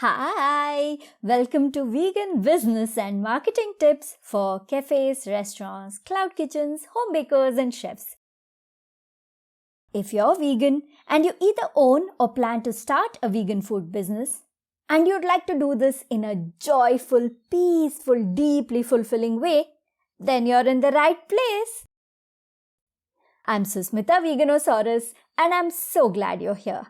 Hi, welcome to Vegan Business and Marketing Tips for cafes, restaurants, cloud kitchens, home bakers, and chefs. If you're vegan and you either own or plan to start a vegan food business, and you'd like to do this in a joyful, peaceful, deeply fulfilling way, then you're in the right place. I'm Susmitha Veganosaurus, and I'm so glad you're here.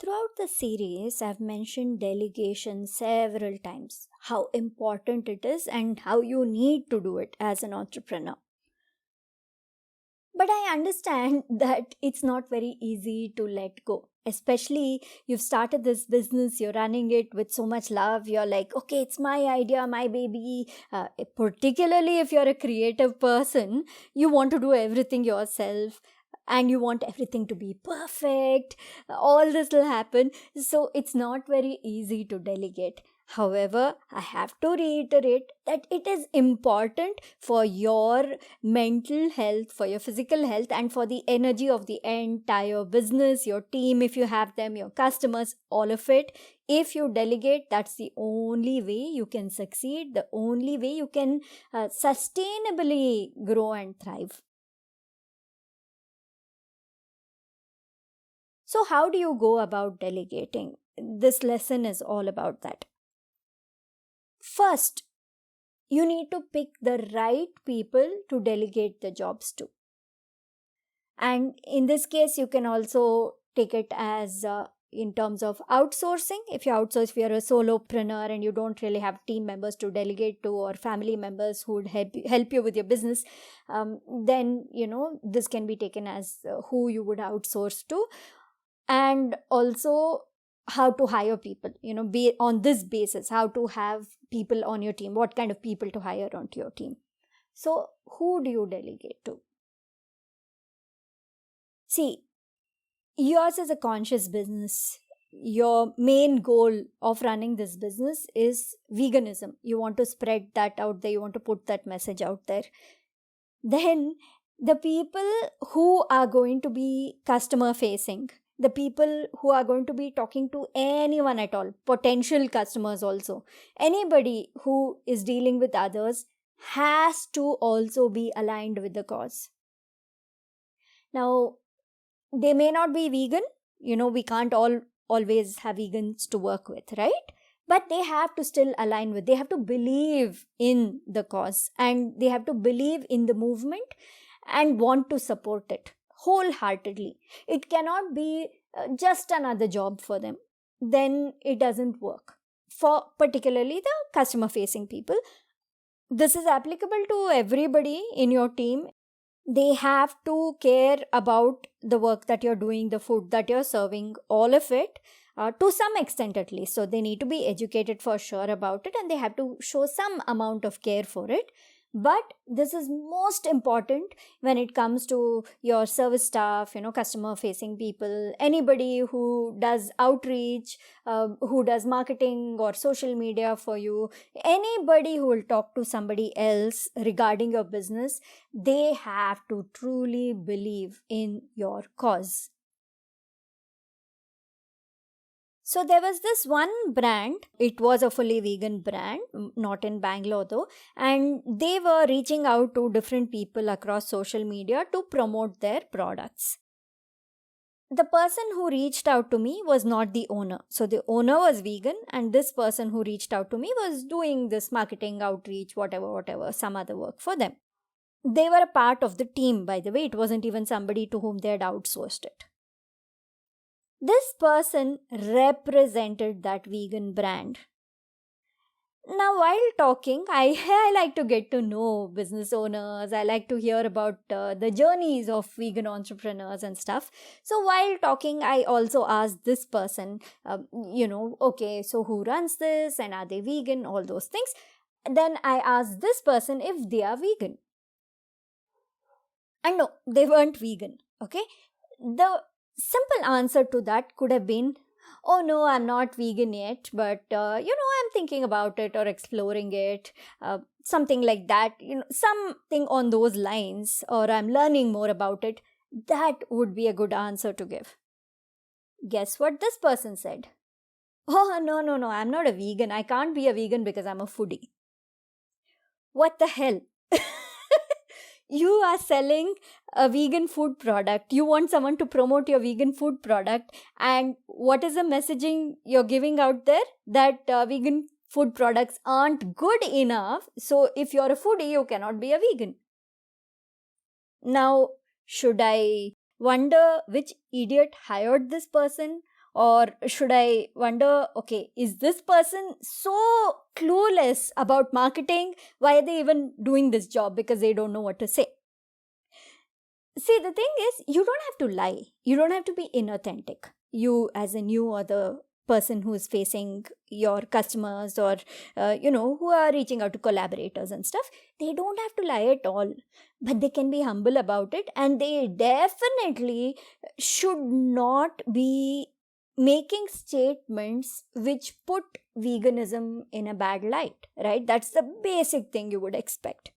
Throughout the series, I've mentioned delegation several times, how important it is and how you need to do it as an entrepreneur. But I understand that it's not very easy to let go. Especially you've started this business, you're running it with so much love. You're like, okay, it's my idea, my baby. Particularly if you're a creative person, you want to do everything yourself and you want everything to be perfect. All this will happen. So it's not very easy to delegate. However, I have to reiterate that it is important for your mental health, for your physical health, and for the energy of the entire business, your team, if you have them, your customers, all of it. If you delegate, that's the only way you can succeed, the only way you can sustainably grow and thrive. So, how do you go about delegating? This lesson is all about that. First, you need to pick the right people to delegate the jobs to. And in this case, you can also take it as in terms of outsourcing. If you outsource, if you're a solopreneur and you don't really have team members to delegate to or family members who would help you with your business, then, this can be taken as who you would outsource to. And also how to hire people, be on this basis, how to have people on your team, what kind of people to hire onto your team. So who do you delegate to? See, yours is a conscious business. Your main goal of running this business is veganism. You want to spread that out there, you want to put that message out there. Then the people who are going to be customer facing, the people who are going to be talking to anyone at all, potential customers also, anybody who is dealing with others has to also be aligned with the cause. Now, they may not be vegan, we can't always have vegans to work with, right? But they have to still align with, they have to believe in the cause and they have to believe in the movement and want to support it wholeheartedly. It cannot be just another job for them. Then it doesn't work. For particularly the customer facing people, this is applicable to everybody in your team. They have to care about the work that you're doing, the food that you're serving, all of it, to some extent at least. So they need to be educated for sure about it and they have to show some amount of care for it. But this is most important when it comes to your service staff, customer facing people, anybody who does outreach, who does marketing or social media for you, anybody who will talk to somebody else regarding your business, they have to truly believe in your cause. So there was this one brand, it was a fully vegan brand, not in Bangalore though, and they were reaching out to different people across social media to promote their products. The person who reached out to me was not the owner. So the owner was vegan and this person who reached out to me was doing this marketing outreach, whatever, some other work for them. They were a part of the team, by the way. It wasn't even somebody to whom they had outsourced it. This person represented that vegan brand. Now, while talking, I like to get to know business owners. I like to hear about the journeys of vegan entrepreneurs and stuff. So while talking, I also asked this person, okay, so who runs this and are they vegan? All those things. Then I asked this person if they are vegan. And no, they weren't vegan. Okay. The simple answer to that could have been, oh no, I'm not vegan yet, but I'm thinking about it or exploring it, something like that, something on those lines, or I'm learning more about it. That would be a good answer to give. Guess what this person said? Oh, no, I'm not a vegan. I can't be a vegan because I'm a foodie. What the hell? You are selling a vegan food product. You want someone to promote your vegan food product. And what is the messaging you're giving out there? That vegan food products aren't good enough. So if you're a foodie, you cannot be a vegan. Now, should I wonder which idiot hired this person? Or should I wonder, okay, is this person so clueless about marketing? Why are they even doing this job? Because they don't know what to say. See, the thing is, you don't have to lie. You don't have to be inauthentic. You, as in you or the person who is facing your customers or, who are reaching out to collaborators and stuff, they don't have to lie at all. But they can be humble about it. And they definitely should not be making statements which put veganism in a bad light, right? That's the basic thing you would expect.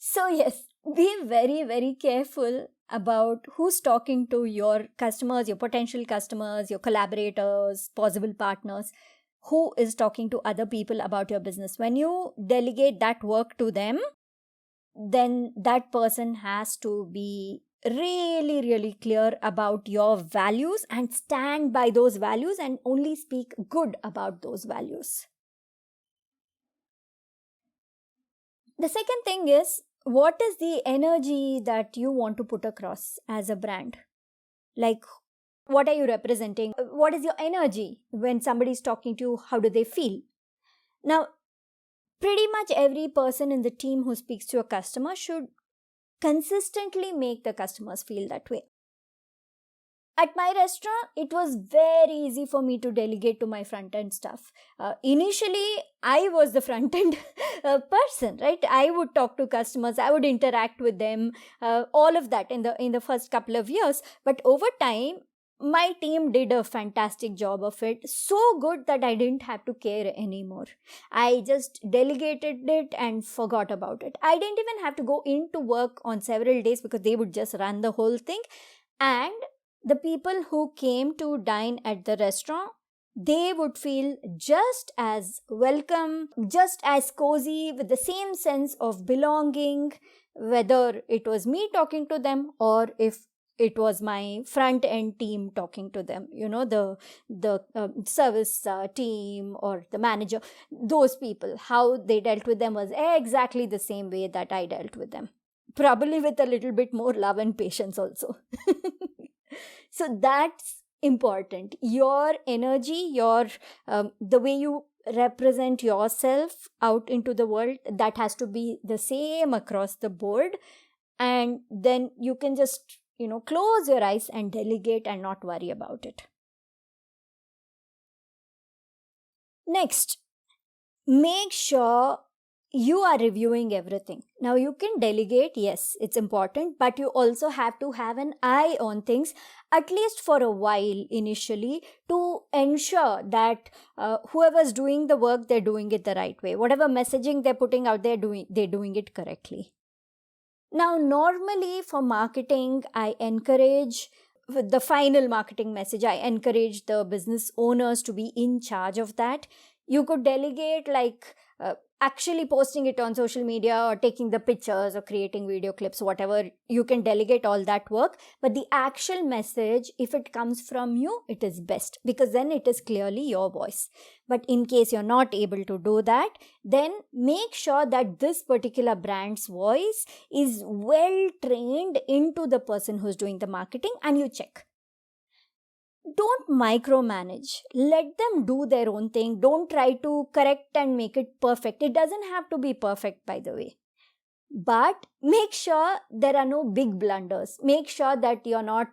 So yes, be very, very careful about who's talking to your customers, your potential customers, your collaborators, possible partners, who is talking to other people about your business. When you delegate that work to them, then that person has to be really, really clear about your values and stand by those values and only speak good about those values. The second thing is, what is the energy that you want to put across as a brand? Like, what are you representing? What is your energy when somebody is talking to you? How do they feel? Now, pretty much every person in the team who speaks to a customer should consistently make the customers feel that way. At my restaurant, it was very easy for me to delegate to my front-end staff. Initially, I was the front-end person, right? I would talk to customers, I would interact with them, all of that in the first couple of years. But over time, my team did a fantastic job of it. So good that I didn't have to care anymore. I just delegated it and forgot about it. I didn't even have to go into work on several days because they would just run the whole thing. And the people who came to dine at the restaurant, they would feel just as welcome, just as cozy, with the same sense of belonging, whether it was me talking to them or if it was my front end team talking to them, the service team or the manager. Those people, how they dealt with them was exactly the same way that I dealt with them, probably with a little bit more love and patience also. So that's important. Your energy, the way you represent yourself out into the world, that has to be the same across the board. And then you can just close your eyes and delegate and not worry about it. Next, make sure you are reviewing everything. Now, you can delegate, yes, it's important, but you also have to have an eye on things, at least for a while initially, to ensure that whoever's doing the work, they're doing it the right way. Whatever messaging they're putting out there, they're doing it correctly. Now, normally for marketing, I encourage the final marketing message, I encourage the business owners to be in charge of that. You could delegate actually posting it on social media or taking the pictures or creating video clips, whatever. You can delegate all that work. But the actual message, if it comes from you, it is best because then it is clearly your voice. But in case you're not able to do that, then make sure that this particular brand's voice is well trained into the person who's doing the marketing, and you check. Don't micromanage. Let them do their own thing. Don't try to correct and make it perfect. It doesn't have to be perfect, by the way. But make sure there are no big blunders. Make sure that you're not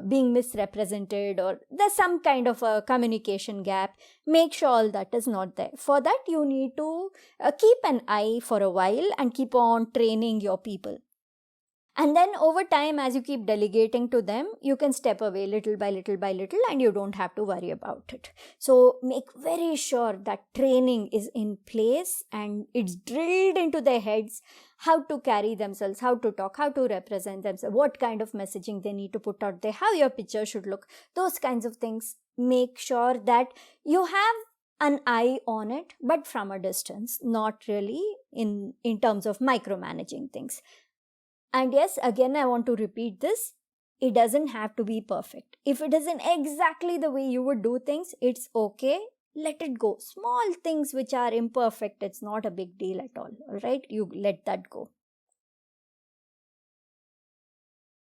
being misrepresented or there's some kind of a communication gap. Make sure all that is not there. For that, you need to keep an eye for a while and keep on training your people. And then over time, as you keep delegating to them, you can step away little by little by little and you don't have to worry about it. So make very sure that training is in place and it's drilled into their heads how to carry themselves, how to talk, how to represent themselves, what kind of messaging they need to put out there, how your picture should look, those kinds of things. Make sure that you have an eye on it, but from a distance, not really in terms of micromanaging things. And yes, again, I want to repeat this. It doesn't have to be perfect. If it isn't exactly the way you would do things, it's okay. Let it go. Small things which are imperfect, it's not a big deal at all. All right? You let that go.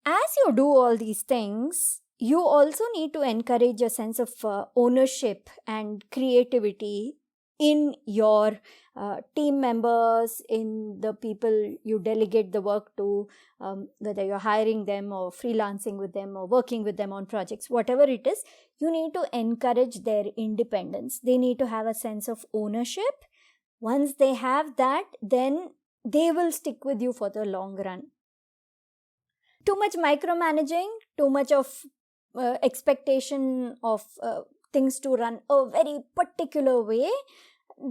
As you do all these things, you also need to encourage a sense of ownership and creativity in your team members, in the people you delegate the work to, whether you're hiring them or freelancing with them or working with them on projects, whatever it is, you need to encourage their independence. They need to have a sense of ownership. Once they have that, then they will stick with you for the long run. Too much micromanaging, too much of expectation of things to run a very particular way,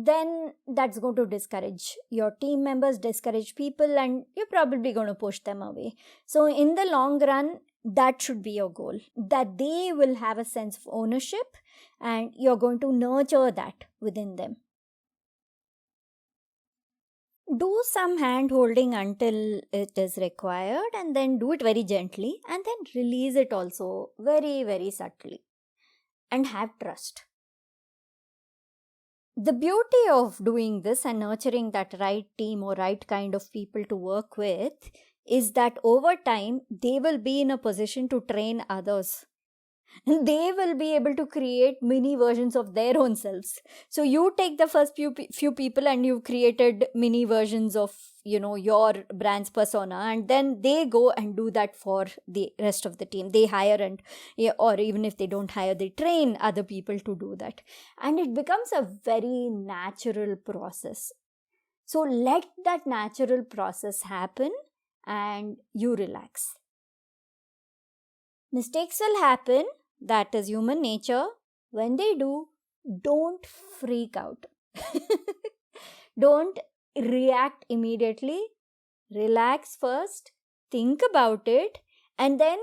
then that's going to discourage your team members, discourage people, and you're probably going to push them away. So in the long run, that should be your goal, that they will have a sense of ownership and you're going to nurture that within them. Do some hand holding until it is required, and then do it very gently, and then release it also very, very subtly, and have trust. The beauty of doing this and nurturing that right team or right kind of people to work with is that over time, they will be in a position to train others. They will be able to create mini versions of their own selves. So you take the first few people and you've created mini versions of, your brand's persona, and then they go and do that for the rest of the team. They hire or even if they don't hire, they train other people to do that. And it becomes a very natural process. So let that natural process happen and you relax. Mistakes will happen. That is human nature. When they do, don't freak out. Don't react immediately. Relax first, think about it, and then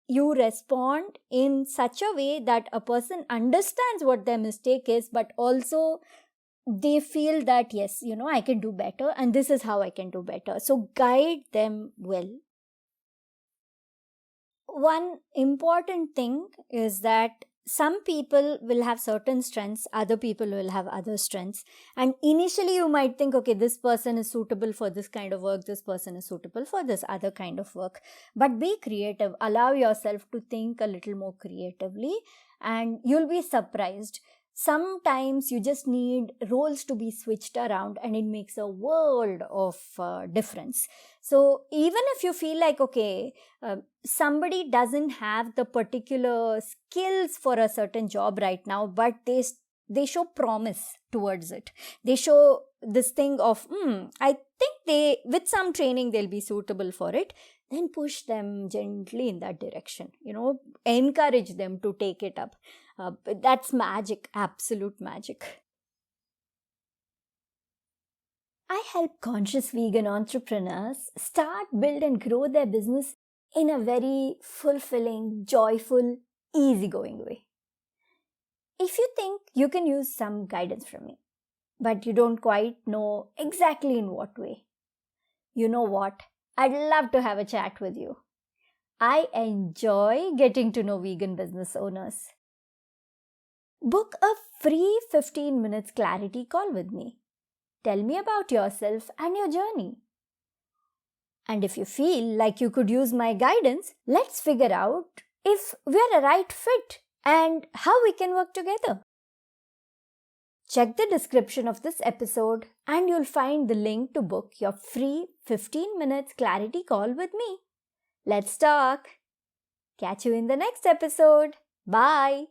you respond in such a way that a person understands what their mistake is, but also they feel that, yes, I can do better, and this is how I can do better. So guide them well. One important thing is that some people will have certain strengths, other people will have other strengths. And initially you might think, okay, this person is suitable for this kind of work, this person is suitable for this other kind of work. But be creative, allow yourself to think a little more creatively, and you'll be surprised. Sometimes you just need roles to be switched around and it makes a world of difference. So even if you feel like, okay, somebody doesn't have the particular skills for a certain job right now, but they show promise towards it. They show this thing of, I think with some training, they'll be suitable for it. Then push them gently in that direction. Encourage them to take it up. That's magic, absolute magic. I help conscious vegan entrepreneurs start, build, and grow their business in a very fulfilling, joyful, easygoing way. If you think you can use some guidance from me, but you don't quite know exactly in what way, you know what? I'd love to have a chat with you. I enjoy getting to know vegan business owners. Book a free 15 minutes clarity call with me. Tell me about yourself and your journey. And if you feel like you could use my guidance, let's figure out if we're a right fit and how we can work together. Check the description of this episode and you'll find the link to book your free 15 minutes clarity call with me. Let's talk. Catch you in the next episode. Bye.